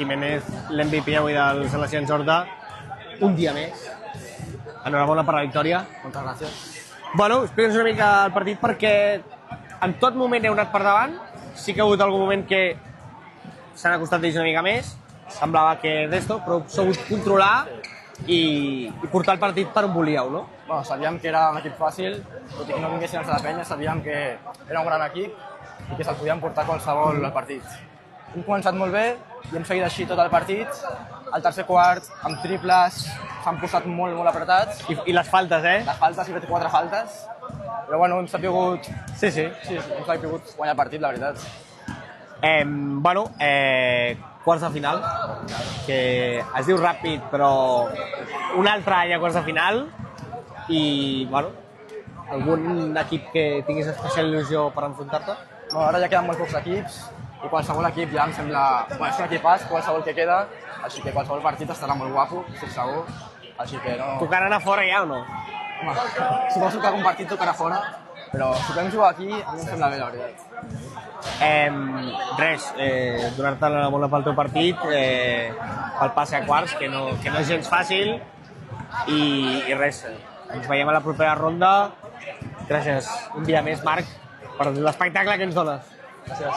Jiménez, l'MVP avui del Seleccions Horta, un dia més. Enhorabona per la victòria. Moltes gràcies. Bueno, explica'ns una mica el partit perquè en tot moment heu anat per davant. Sí que ha hagut algun moment que s'han acostat ells una mica més. Semblava que d'esto, però heu sabut controlar i portar el partit per on volíeu, no? Bueno, sabíem que era un equip fàcil, tot i que no vinguessin els de la penya, sabíem que era un gran equip i que se'l podien portar qualsevol al partit. Hem començat molt bé i hem seguit així tot el partit. Al tercer quart, amb triples, s'han posat molt apretats. I les faltes, eh? Les faltes, he fet 4 faltes, però bueno, hem sabut... Sí. Hem sabut guanyar el partit, la veritat. Quarts de final, que es diu ràpid, però un altre any a quarts de final i, bueno, algun equip que tinguis especial il·lusió per enfrontar-te? Bueno, ara ja queden molt pocs equips i qualsevol equip ja em sembla... Bueno, és un equipàs, qualsevol que queda, així que qualsevol partit estarà molt guapo, estic segur, així que no... Tocaran a fora ja o no? Home, suposo que algun partit tocarà fora, però si podem jugar aquí, a mi em sembla bé, la veritat. Donar-te l'enhorabona pel teu partit, pel passe a quarts, que no és gens fàcil, i res, ens veiem a la propera ronda. Gràcies un dia més, Marc, per l'espectacle que ens dones. Gràcies.